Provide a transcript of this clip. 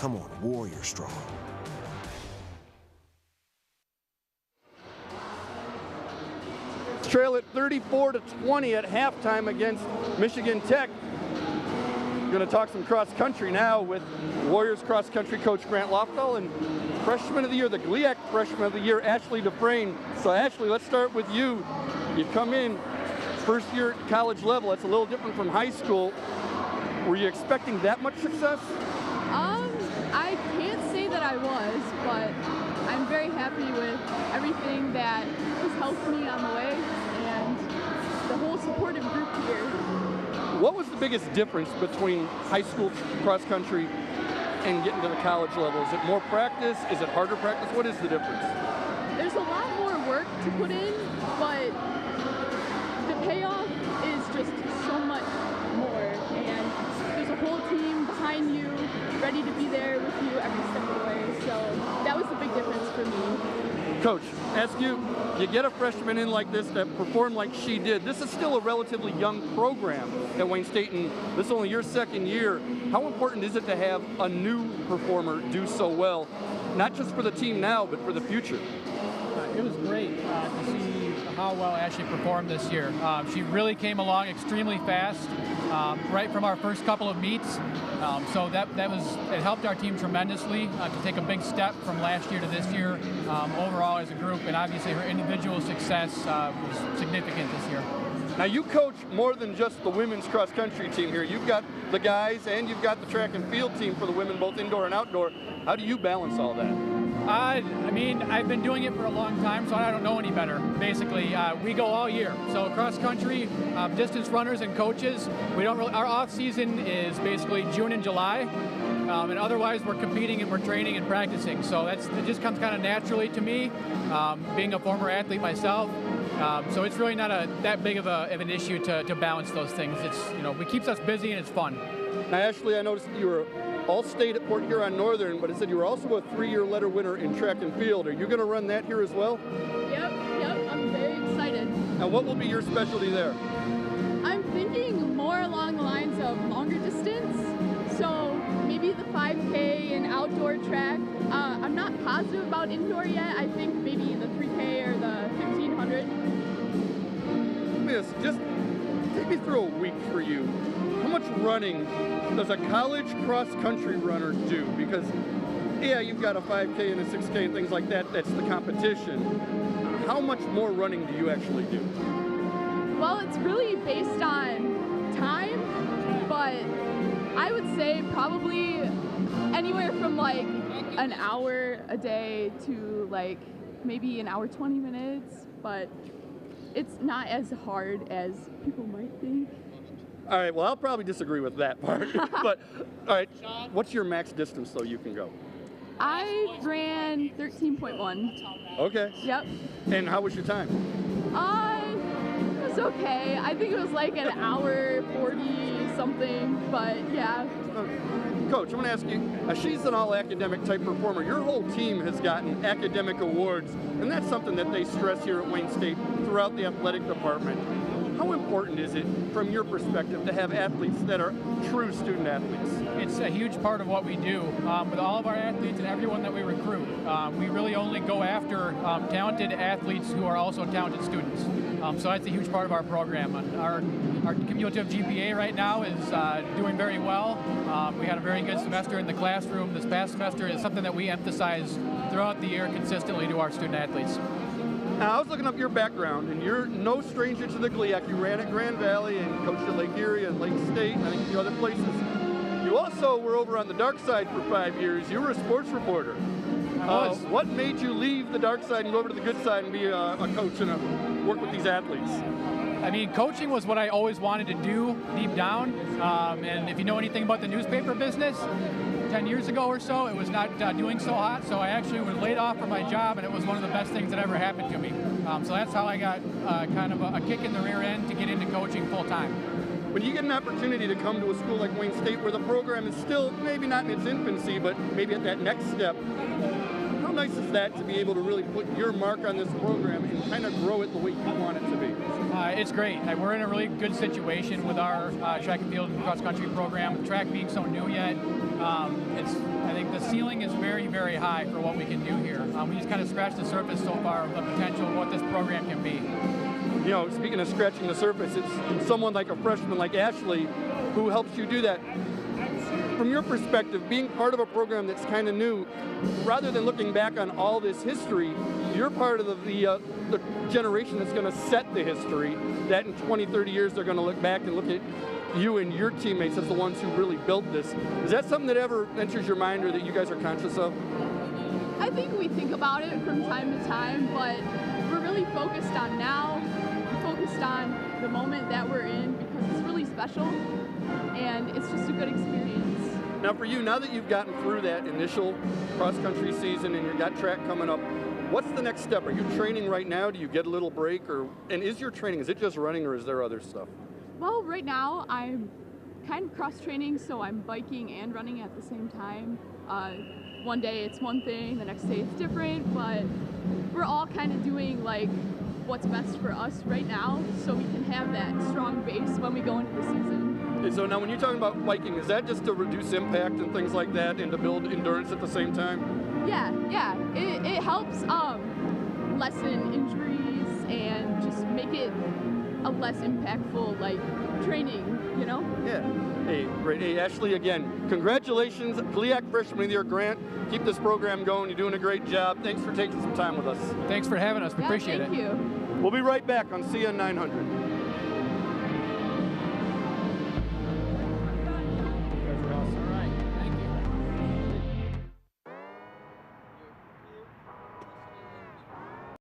come on Warrior Strong. Trail at 34-20 at halftime against Michigan Tech. Going to talk some cross country now with Warriors cross country coach Grant Lofdahl and freshman of the year, the GLIAC freshman of the year, Ashley Defrain. So Ashley, let's start with you. You come in first year at college level. It's a little different from high school. Were you expecting that much success? I can't say that I was, but I'm very happy with everything that has helped me on the way and the whole supportive group here. What was the biggest difference between high school cross country and getting to the college level? Is it more practice? Is it harder practice? What is the difference? There's a lot more work to put in, but the payoff is just so much more. And there's a whole team behind you, ready to be there with you every step of the way. So that was the big difference for me. Coach, ask you get a freshman in like this that performed like she did. This is still a relatively young program at Wayne State, and this is only your second year. How important is it to have a new performer do so well, not just for the team now, but for the future? It was great to see how well Ashley performed this year. She really came along extremely fast, right from our first couple of meets. So it helped our team tremendously to take a big step from last year to this year overall as a group, and obviously her individual success was significant this year. Now you coach more than just the women's cross country team here. You've got the guys and you've got the track and field team for the women, both indoor and outdoor. How do you balance all that? I mean, I've been doing it for a long time, so I don't know any better. Basically, we go all year. So cross country, distance runners and coaches, we don't really, our off season is basically June and July, and otherwise we're competing and we're training and practicing. So it just comes kind of naturally to me, being a former athlete myself. So it's really not that big of an issue to balance those things. It's, it keeps us busy and it's fun. Now, Ashley, I noticed that you were All-State at Port Huron Northern, but it said you were also a 3-year letter winner in track and field. Are you going to run that here as well? Yep, I'm very excited. Now, what will be your specialty there? I'm thinking more along the lines of longer distance, so maybe the 5K and outdoor track. I'm not positive about indoor yet. I think maybe the 3K or the 1500. Miss, just take me through a week for you. How much running does a college cross-country runner do? Because, yeah, you've got a 5K and a 6K and things like that. That's the competition. How much more running do you actually do? Well, it's really based on time, but I would say probably anywhere from like an hour a day to like maybe an hour 20 minutes, but it's not as hard as people might think. All right, well, I'll probably disagree with that part. But, all right, what's your max distance, though, you can go? I ran 13.1. Okay. Yep. And how was your time? It was okay. I think it was like an hour 40 something, but yeah. Coach, I'm going to ask you, she's an all-academic type performer. Your whole team has gotten academic awards, and that's something that they stress here at Wayne State throughout the athletic department. How important is it, from your perspective, to have athletes that are true student athletes? It's a huge part of what we do. With all of our athletes and everyone that we recruit, we really only go after talented athletes who are also talented students. So that's a huge part of our program. And our cumulative GPA right now is doing very well. We had a very good semester in the classroom. This past semester is something that we emphasize throughout the year consistently to our student athletes. Now, I was looking up your background, and you're no stranger to the GLIAC. You ran at Grand Valley and coached at Lake Erie and Lake State and I think a few other places. You also were over on the dark side for 5 years. You were a sports reporter. What made you leave the dark side and go over to the good side and be a coach and work with these athletes? I mean, coaching was what I always wanted to do deep down. And if you know anything about the newspaper business, 10 years ago or so, it was not doing so hot, so I actually was laid off from my job, and it was one of the best things that ever happened to me. So that's how I got kind of a kick in the rear end to get into coaching full time. When you get an opportunity to come to a school like Wayne State where the program is still maybe not in its infancy, but maybe at that next step, how nice is that to be able to really put your mark on this program and kind of grow it the way you want it to be? It's great. We're in a really good situation with our track and field and cross country program. Track being so new yet, I think ceiling is very, very high for what we can do here. We just kind of scratched the surface so far of the potential of what this program can be. You know, speaking of scratching the surface, it's someone like a freshman like Ashley who helps you do that. From your perspective, being part of a program that's kind of new, rather than looking back on all this history, you're part of the generation that's going to set the history, that in 20, 30 years they're going to look back and look at you and your teammates as the ones who really built this. Is that something that ever enters your mind or that you guys are conscious of? I think we think about it from time to time, but we're really focused on now, focused on the moment that we're in because it's really special and it's just a good experience. Now for you, now that you've gotten through that initial cross-country season and you've got track coming up, what's the next step? Are you training right now? Do you get a little break? And is your training, is it just running or is there other stuff? Well, right now I'm kind of cross-training, so I'm biking and running at the same time. One day it's one thing, the next day it's different, but we're all kind of doing like what's best for us right now so we can have that strong base when we go into the season. And so now when you're talking about biking, is that just to reduce impact and things like that and to build endurance at the same time? Yeah. It helps lessen injuries and just make it a less impactful like training, you know? Yeah. Hey, great. Hey, Ashley, again, congratulations. GLIAC Freshman of the Year grant. Keep this program going. You're doing a great job. Thanks for taking some time with us. Thanks for having us. We appreciate it. Thank you. We'll be right back on CN 900.